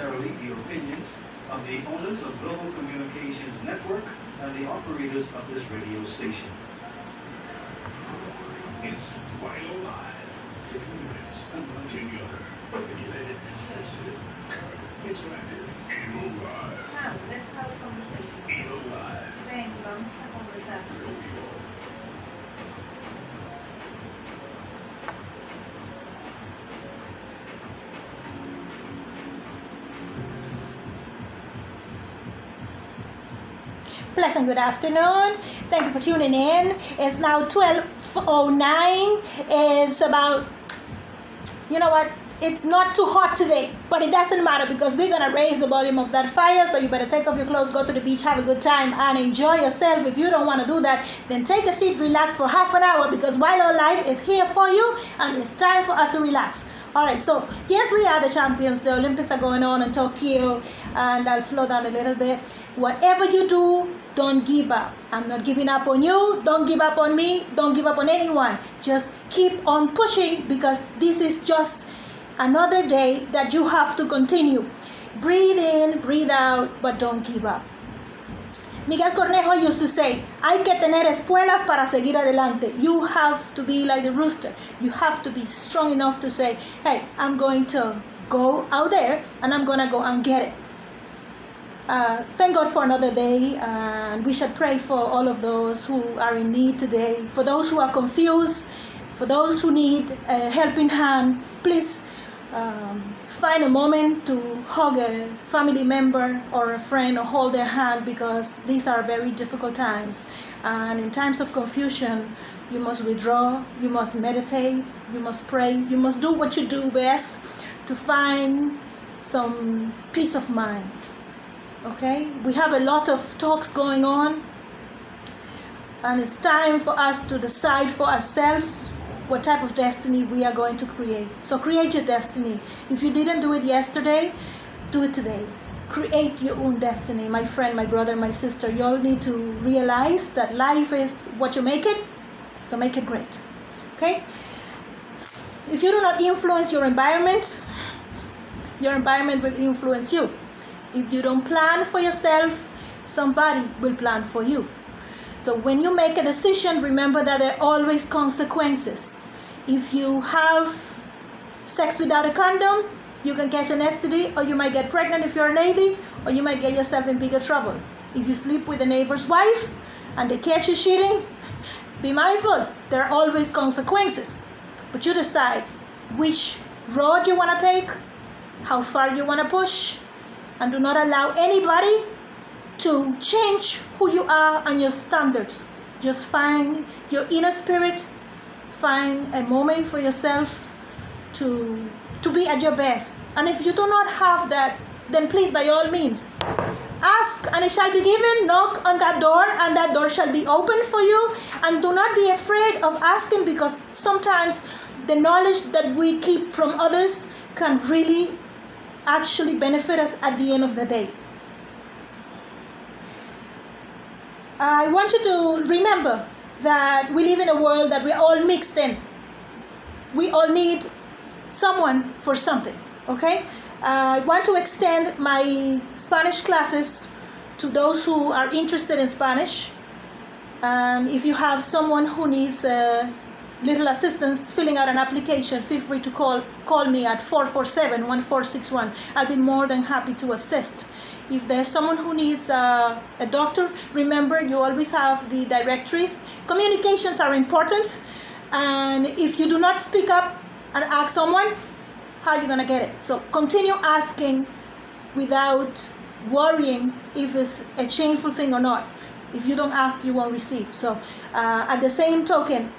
necessarily the opinions of the owners of Global Communications Network and the operators of this radio station. It's Wilo Live. 60 minutes, unlike any other. Opinionated, sensitive, current, interactive. Ilo Live. Let's have a conversation. Ilo Live. Ven, vamos a conversar. Real people. Pleasant good afternoon. Thank you for tuning in. It's now 12:09. It's about, you know what? It's not too hot today, but it doesn't matter because we're going to raise the volume of that fire. So you better take off your clothes, go to the beach, have a good time, and enjoy yourself. If you don't want to do that, then take a seat, relax for half an hour because Wilo Life is here for you and it's time for us to relax. All right, so yes, we are the champions. The Olympics are going on in Tokyo, and I'll slow down a little bit. Whatever you do, don't give up. I'm not giving up on you. Don't give up on me. Don't give up on anyone. Just keep on pushing because this is just another day that you have to continue. Breathe in, breathe out, but don't give up. Miguel Cornejo used to say, hay que tener espuelas para seguir adelante. You have to be like the rooster. You have to be strong enough to say, hey, I'm going to go out there and I'm going to go and get it. Thank God for another day, and we should pray for all of those who are in need today, for those who are confused, for those who need a helping hand. Please find a moment to hug a family member or a friend or hold their hand because these are very difficult times. And in times of confusion, you must withdraw, you must meditate, you must pray, you must do what you do best to find some peace of mind. Okay, we have a lot of talks going on, and it's time for us to decide for ourselves what type of destiny we are going to create. So create your destiny. If you didn't do it yesterday, do it today. Create your own destiny. My friend, my brother, my sister, you all need to realize that life is what you make it, so make it great. Okay? If you do not influence your environment will influence you. If you don't plan for yourself, somebody will plan for you. So when you make a decision, remember that there are always consequences. If you have sex without a condom, you can catch an STD, or you might get pregnant if you're a lady, or you might get yourself in bigger trouble. If you sleep with a neighbor's wife and they catch you cheating, be mindful. There are always consequences. But you decide which road you want to take, how far you want to push, and do not allow anybody to change who you are and your standards. Just find your inner spirit, find a moment for yourself to be at your best. And if you do not have that, then please, by all means, ask and it shall be given. Knock on that door and that door shall be opened for you. And do not be afraid of asking, because sometimes the knowledge that we keep from others can really actually benefit us at the end of the day. I want you to remember that we live in a world that we're all mixed in. We all need someone for something, okay? I want to extend my Spanish classes to those who are interested in Spanish. And if you have someone who needs little assistance filling out an application, feel free to call me at 447-1461. I'll be more than happy to assist. If there's someone who needs a doctor, remember you always have the directories. Communications are important, and if you do not speak up and ask someone, how are you going to get it? So continue asking without worrying if it's a shameful thing or not. If you don't ask, you won't receive. So at the same token,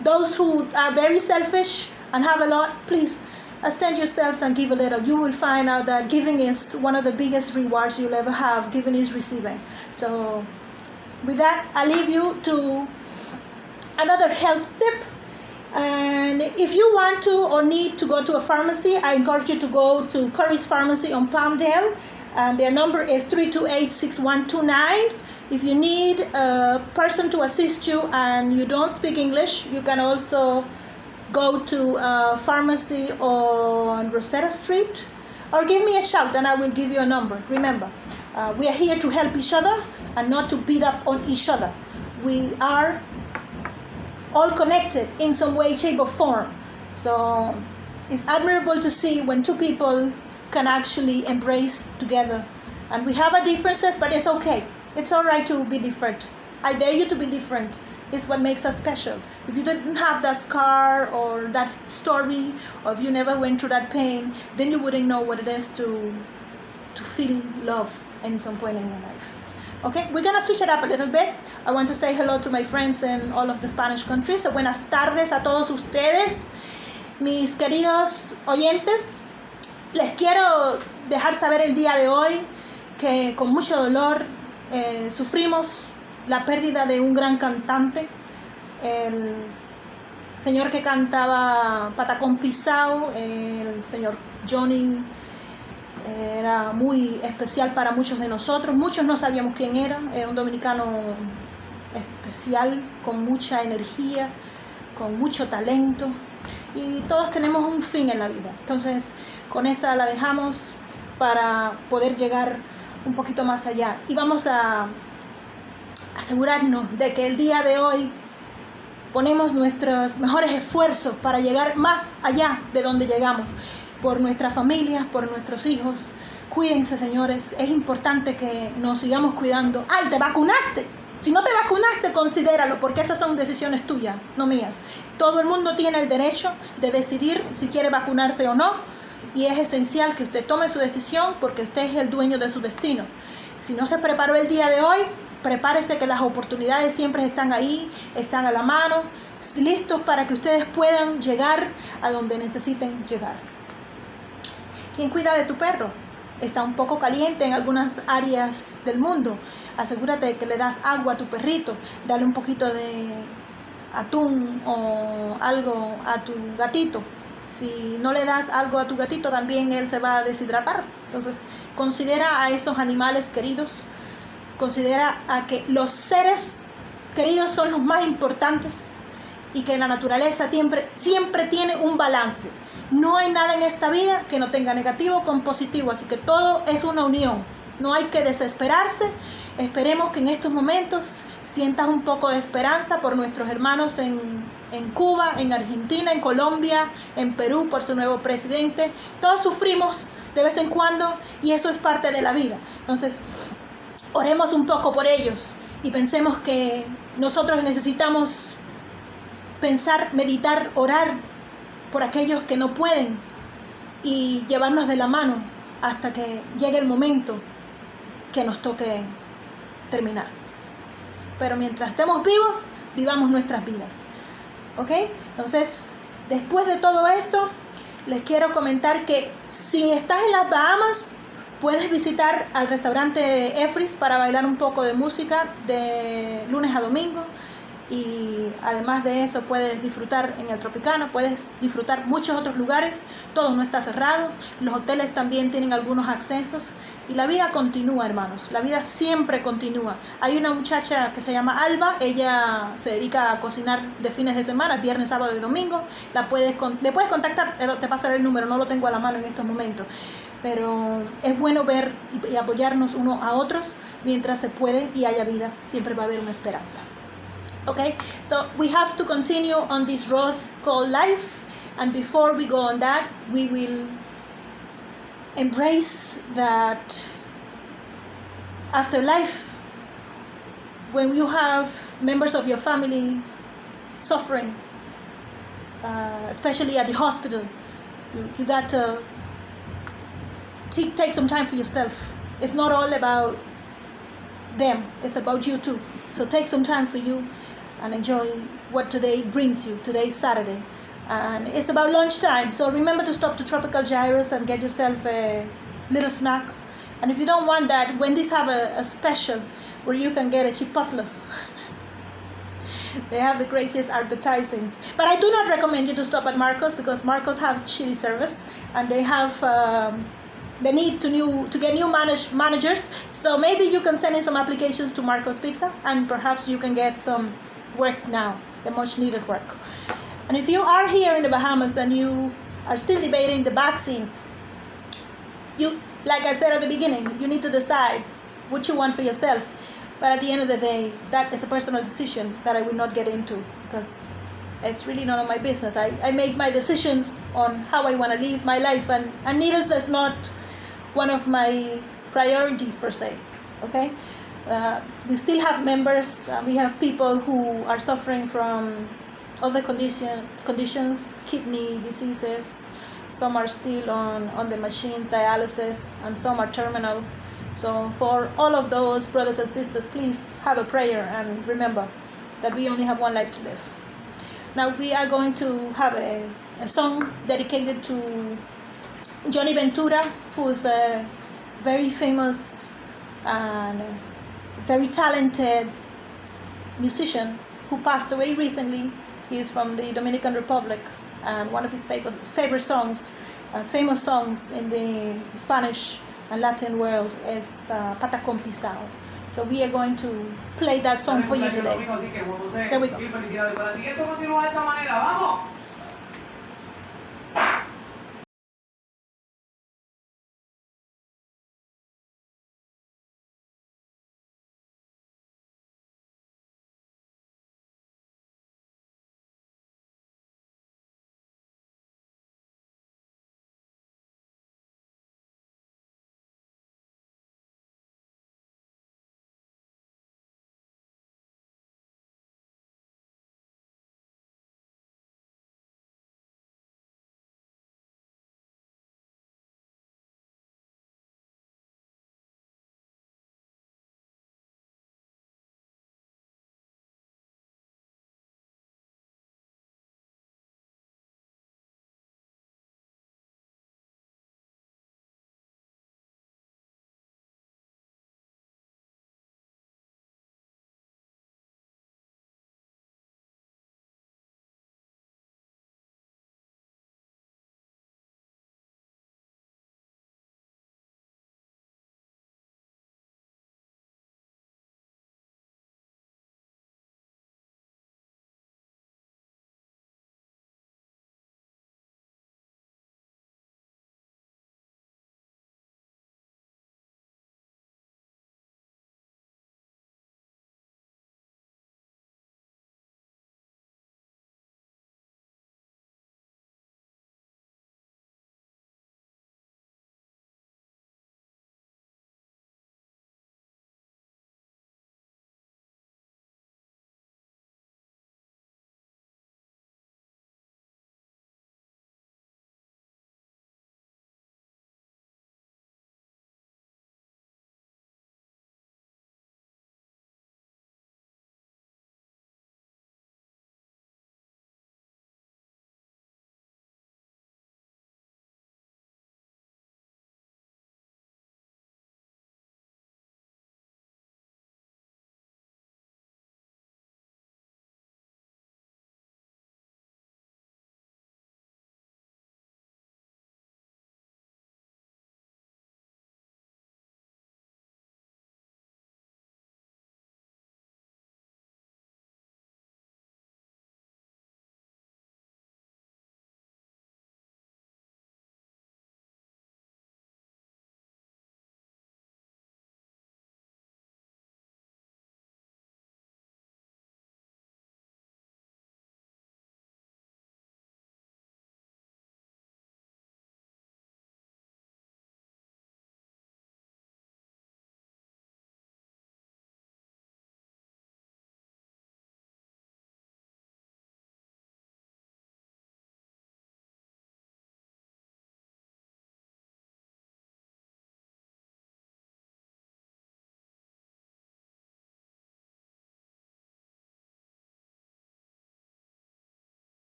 those who are very selfish and have a lot, please extend yourselves and give a little. You will find out that giving is one of the biggest rewards you'll ever have. Giving is receiving. So with that, I leave you to another health tip. And if you want to or need to go to a pharmacy, I encourage you to go to Curry's Pharmacy on Palmdale. And their number is 328-6129. If you need a person to assist you and you don't speak English, you can also go to a pharmacy on Rosetta Street or give me a shout and I will give you a number. Remember, we are here to help each other and not to beat up on each other. We are all connected in some way, shape, or form. So it's admirable to see when two people can actually embrace together. And we have our differences, but it's okay. It's all right to be different. I dare you to be different. It's what makes us special. If you didn't have that scar or that story, or if you never went through that pain, then you wouldn't know what it is to feel love in some point in your life. Okay, we're gonna switch it up a little bit. I want to say hello to my friends in all of the Spanish countries. So, buenas tardes a todos ustedes, mis queridos oyentes. Les quiero dejar saber el día de hoy que con mucho dolor sufrimos la pérdida de un gran cantante, el señor que cantaba Patacón Pisao, el señor Johnny. Era muy especial para muchos de nosotros. Muchos no sabíamos quién era. Era un dominicano especial, con mucha energía, con mucho talento. Y todos tenemos un fin en la vida. Entonces, con esa la dejamos para poder llegar un poquito más allá. Y vamos a asegurarnos de que el día de hoy ponemos nuestros mejores esfuerzos para llegar más allá de donde llegamos. Por nuestras familias, por nuestros hijos. Cuídense, señores. Es importante que nos sigamos cuidando. ¡Ay, te vacunaste! Si no te vacunaste, considéralo, porque esas son decisiones tuyas, no mías. Todo el mundo tiene el derecho de decidir si quiere vacunarse o no, y es esencial que usted tome su decisión porque usted es el dueño de su destino. Si no se preparó el día de hoy, prepárese que las oportunidades siempre están ahí, están a la mano, listos para que ustedes puedan llegar a donde necesiten llegar. ¿Quién cuida de tu perro? Está un poco caliente en algunas áreas del mundo. Asegúrate de que le das agua a tu perrito. Dale un poquito de atún o algo a tu gatito. Si no le das algo a tu gatito, también él se va a deshidratar. Entonces, considera a esos animales queridos. Considera a que los seres queridos son los más importantes y que la naturaleza siempre tiene un balance. No hay nada en esta vida que no tenga negativo con positivo, así que todo es una unión. No hay que desesperarse. Esperemos que en estos momentos sientas un poco de esperanza por nuestros hermanos en Cuba, en Argentina, en Colombia, en Perú, por su nuevo presidente. Todos sufrimos de vez en cuando y eso es parte de la vida. Entonces, oremos un poco por ellos y pensemos que nosotros necesitamos pensar, meditar, orar por aquellos que no pueden y llevarnos de la mano hasta que llegue el momento que nos toque terminar. Pero mientras estemos vivos, vivamos nuestras vidas. ¿Ok? Entonces, después de todo esto, les quiero comentar que si estás en las Bahamas, puedes visitar al restaurante Efris para bailar un poco de música de lunes a domingo. Y además de eso puedes disfrutar en el Tropicana, puedes disfrutar muchos otros lugares, todo no está cerrado, los hoteles también tienen algunos accesos y la vida continúa, hermanos, la vida siempre continúa. Hay una muchacha que se llama Alba, ella se dedica a cocinar de fines de semana, viernes, sábado y domingo, me puedes contactar, te pasaré el número, no lo tengo a la mano en estos momentos, pero es bueno ver y apoyarnos unos a otros mientras se puede y haya vida, siempre va a haber una esperanza. Okay, so we have to continue on this road called life, and before we go on that, we will embrace that after life, when you have members of your family suffering, especially at the hospital, you got to take some time for yourself. It's not all about them, it's about you too. So take some time for you and enjoy what today brings you. Today is Saturday and it's about lunchtime, so remember to stop to Tropical Gyros and get yourself a little snack. And if you don't want that, Wendy's have a special where you can get a chipotle. They have the craziest advertising, but I do not recommend you to stop at Marcos because Marcos have chili service and they have they need to get new managers, so maybe you can send in some applications to Marcos Pizza and perhaps you can get some work now, the much needed work. And if you are here in the Bahamas and you are still debating the vaccine, You, like I said at the beginning, you need to decide what you want for yourself. But at the end of the day, that is a personal decision that I will not get into because it's really none of my business. I make my decisions on how I want to live my life, and needles is not one of my priorities per se. Okay, we still have members. We have people who are suffering from other conditions, kidney diseases. Some are still on the machines, dialysis, and some are terminal. So for all of those brothers and sisters, please have a prayer and remember that we only have one life to live. Now we are going to have a song dedicated to Johnny Ventura, who is a very famous and very talented musician who passed away recently. He is from the Dominican Republic, and one of his favorite songs, famous songs in the Spanish and Latin world is Patacón Pisao. So we are going to play that song for you today. There we go.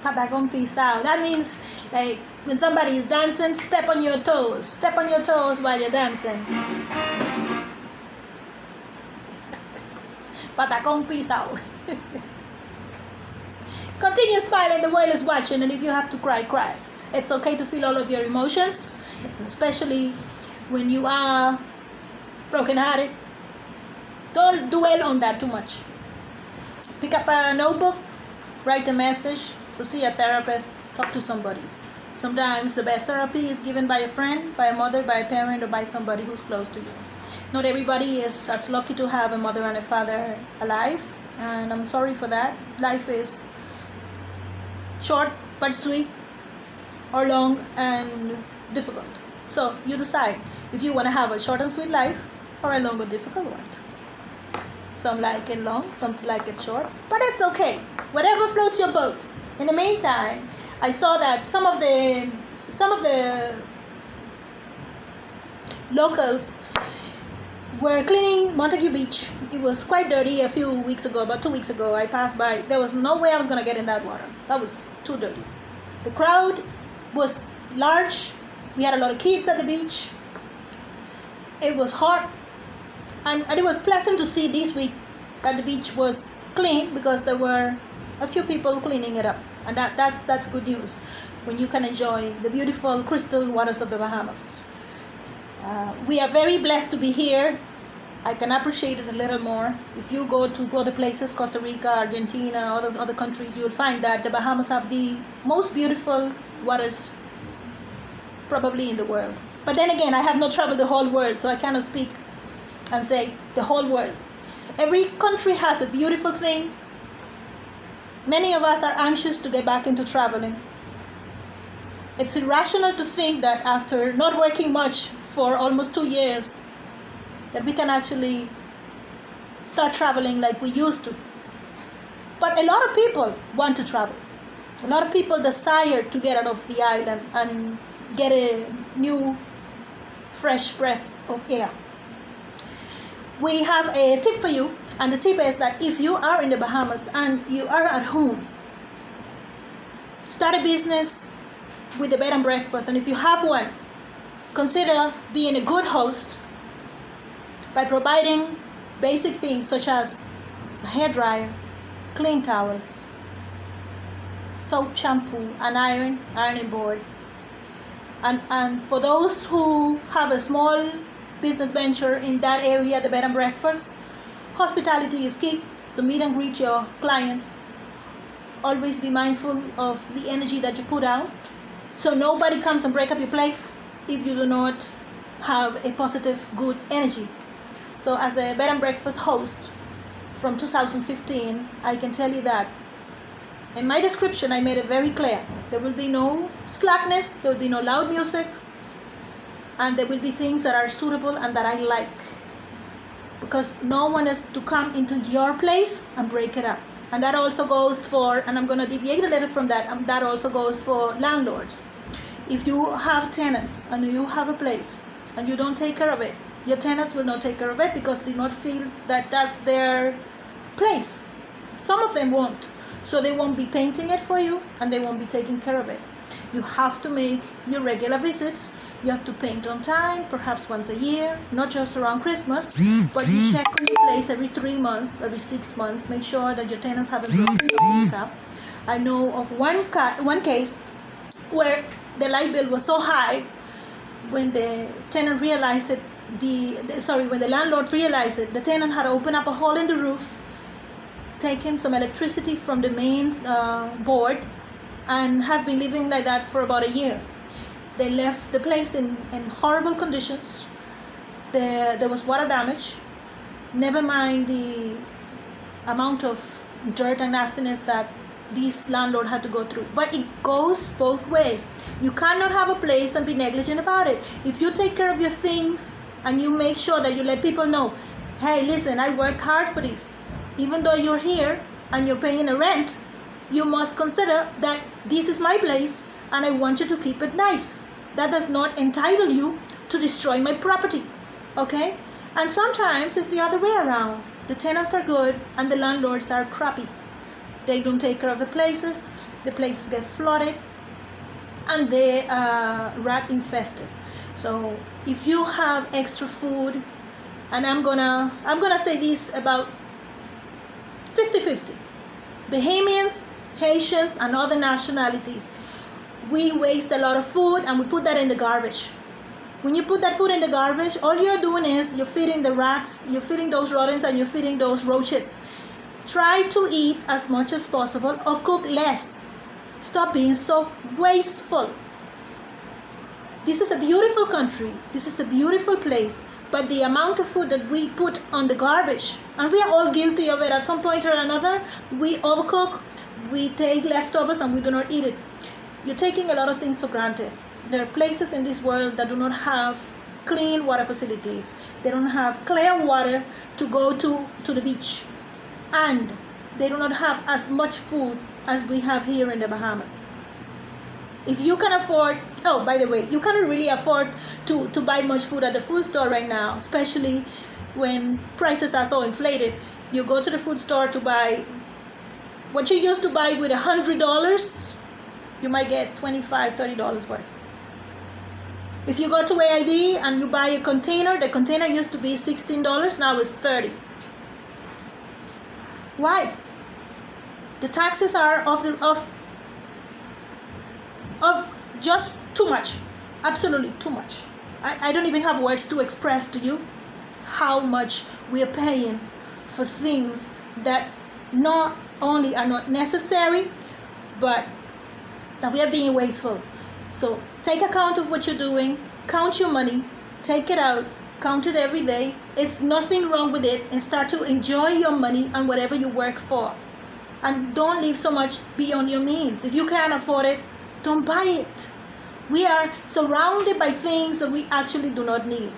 Patagong pisao. That means like when somebody is dancing, step on your toes. Step on your toes while you're dancing. Patagong pisao. Continue smiling, the world is watching, and if you have to cry, cry. It's okay to feel all of your emotions, especially when you are brokenhearted. Don't dwell on that too much. Pick up a notebook, write a message, to see a therapist, talk to somebody. Sometimes the best therapy is given by a friend, by a mother, by a parent, or by somebody who's close to you. Not everybody is as lucky to have a mother and a father alive, and I'm sorry for that. Life is short but sweet, or long and difficult. So you decide if you want to have a short and sweet life or a long or difficult one. Some like it long, some like it short, but it's okay. Whatever floats your boat. In the meantime, I saw that some of the locals were cleaning Montague Beach. It was quite dirty a few weeks ago, about 2 weeks ago. I passed by. There was no way I was going to get in that water. That was too dirty. The crowd was large. We had a lot of kids at the beach. It was hot. And it was pleasant to see this week that the beach was clean because there were a few people cleaning it up. And that's good news when you can enjoy the beautiful crystal waters of the Bahamas. We are very blessed to be here. I can appreciate it a little more. If you go to other places, Costa Rica, Argentina, other countries, you will find that the Bahamas have the most beautiful waters probably in the world. But then again, I have not traveled the whole world, so I cannot speak and say the whole world. Every country has a beautiful thing. Many of us are anxious to get back into traveling. It's irrational to think that after not working much for almost 2 years, that we can actually start traveling like we used to. But a lot of people want to travel. A lot of people desire to get out of the island and get a new, fresh breath of air. We have a tip for you, and the tip is that if you are in the Bahamas and you are at home, start a business with a bed and breakfast, and if you have one, consider being a good host by providing basic things such as a hairdryer, clean towels, soap, shampoo, an ironing board. And for those who have a small business venture in that area, the bed and breakfast, hospitality is key. So meet and greet your clients. Always be mindful of the energy that you put out, so nobody comes and break up your place if you do not have a positive, good energy. So as a bed and breakfast host from 2015, I can tell you that in my description I made it very clear. There will be no slackness, there will be no loud music, and there will be things that are suitable and that I like, because no one is to come into your place and break it up. And that also goes for, and I'm going to deviate a little from that, that also goes for landlords. If you have tenants and you have a place and you don't take care of it, your tenants will not take care of it because they not feel that that's their place. Some of them won't, so they won't be painting it for you and they won't be taking care of it. You have to make your regular visits. You have to paint on time, perhaps once a year, not just around Christmas, but you check on your place every 3 months, every 6 months. Make sure that your tenants haven't broken things up. I know of one case where the light bill was so high when the tenant realized it, when the landlord realized it, the tenant had opened up a hole in the roof, taken some electricity from the main board, and have been living like that for about a year. They left the place in horrible conditions. There was water damage. Never mind the amount of dirt and nastiness that this landlord had to go through. But it goes both ways. You cannot have a place and be negligent about it. If you take care of your things and you make sure that you let people know, hey, listen, I worked hard for this. Even though you're here and you're paying a rent, you must consider that this is my place and I want you to keep it nice. That does not entitle you to destroy my property, okay? And sometimes it's the other way around. The tenants are good and the landlords are crappy. They don't take care of the places. the places get flooded, and they are rat infested. So if you have extra food, and I'm gonna say this about 50-50. Bahamians, Haitians, and other nationalities, we waste a lot of food and we put that in the garbage. When you put that food in the garbage, all you're doing is you're feeding the rats, you're feeding those rodents, and you're feeding those roaches. Try to eat as much as possible or cook less. Stop being so wasteful. This is a beautiful country. This is a beautiful place. But the amount of food that we put on the garbage, and we are all guilty of it at some point or another, we overcook, we take leftovers, and we do not eat it. You're taking a lot of things for granted. There are places in this world that do not have clean water facilities. They don't have clear water to go to the beach. And they do not have as much food as we have here in the Bahamas. If you can afford, oh, by the way, you cannot really afford to buy much food at the food store right now, especially when prices are so inflated. You go to the food store to buy what you used to buy with $100, you might get $25-30 worth. If you go to AID and you buy a container, the container used to be $16, now it's $30. Why? The taxes are of just too much, absolutely too much. I don't even have words to express to you how much we are paying for things that not only are not necessary, but that we are being wasteful. So take account of what you're doing, count your money, take it out, count it every day. It's nothing wrong with it, and start to enjoy your money and whatever you work for. And don't live so much beyond your means. If you can't afford it, don't buy it. We are surrounded by things that we actually do not need.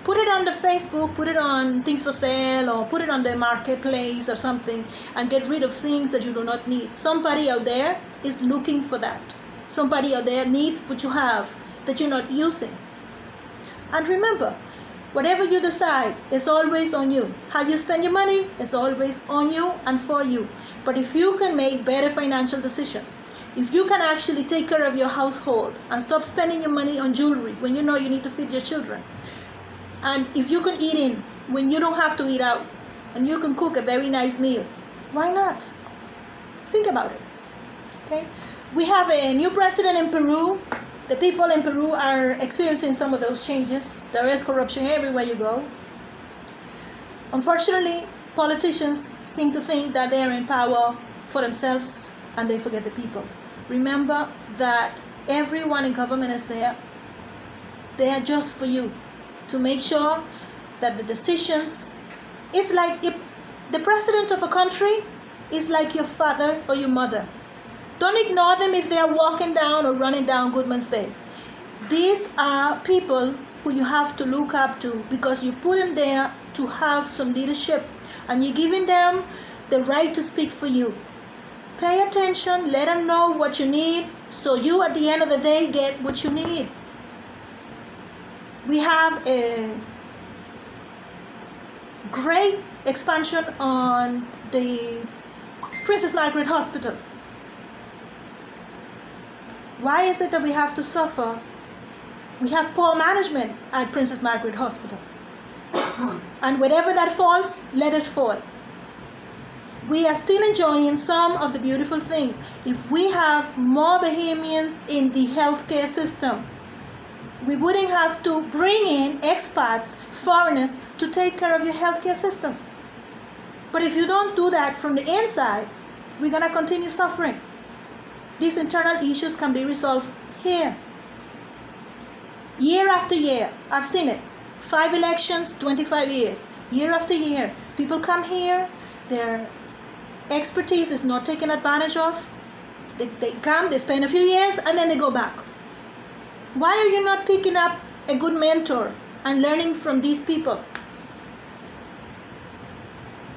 Put it on the Facebook, put it on things for sale, or put it on the marketplace or something, and get rid of things that you do not need. Somebody out there is looking for that. Somebody out there needs what you have that you're not using. And remember, whatever you decide is always on you. How you spend your money is always on you and for you. But if you can make better financial decisions, if you can actually take care of your household and stop spending your money on jewelry when you know you need to feed your children, and if you can eat in when you don't have to eat out, and you can cook a very nice meal, why not? Think about it. Okay? We have a new president in Peru. The people in Peru are experiencing some of those changes. There is corruption everywhere you go. Unfortunately, politicians seem to think that they are in power for themselves and they forget the people. Remember that everyone in government is there. They are just for you, to make sure that the decisions, it's like if the president of a country is like your father or your mother. Don't ignore them if they are walking down or running down Goodman's Bay. These are people who you have to look up to, because you put them there to have some leadership, and you're giving them the right to speak for you. Pay attention, let them know what you need, so you at the end of the day get what you need. We have a great expansion on the Princess Margaret Hospital. Why is it that we have to suffer? We have poor management at Princess Margaret Hospital. And wherever that falls, let it fall. We are still enjoying some of the beautiful things. If we have more Bahamians in the healthcare system, we wouldn't have to bring in expats, foreigners, to take care of your healthcare system. But if you don't do that from the inside, we're going to continue suffering. These internal issues can be resolved here. Year after year, I've seen it. 5 elections, 25 years. Year after year, people come here, their expertise is not taken advantage of. They come, they spend a few years, and then they go back. Why are you not picking up a good mentor and learning from these people?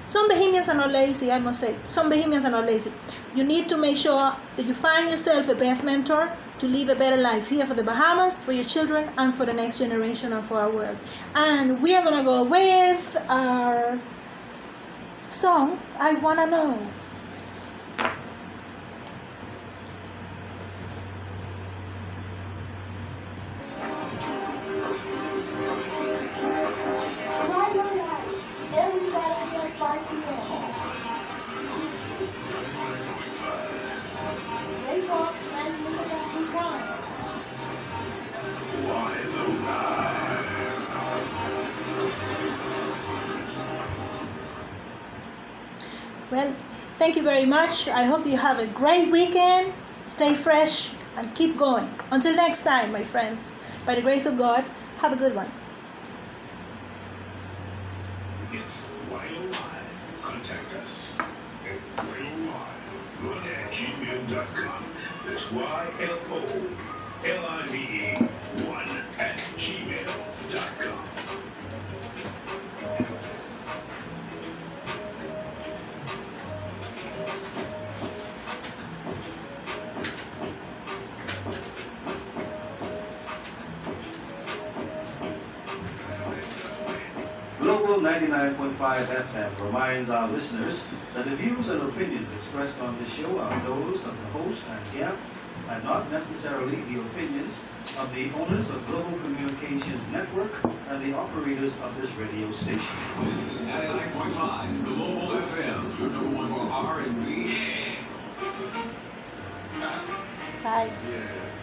Some Bahamians are not lazy, I must say. Some Bahamians are not lazy. You need to make sure that you find yourself a best mentor to live a better life here for the Bahamas, for your children, and for the next generation, and for our world. And we are going to go with our song, I Wanna Know. Well, thank you very much. I hope you have a great weekend. Stay fresh and keep going. Until next time, my friends, by the grace of God, have a good one. It's YO Live. Contact us at YOLive1@gmail.com. That's YLOLIVE1@gmail.com. Global 99.5 FM reminds our listeners that the views and opinions expressed on this show are those of the host and guests and not necessarily the opinions of the owners of Global Communications Network and the operators of this radio station. This is 99.5 Global FM, your number one for R&B. Bye. Yeah.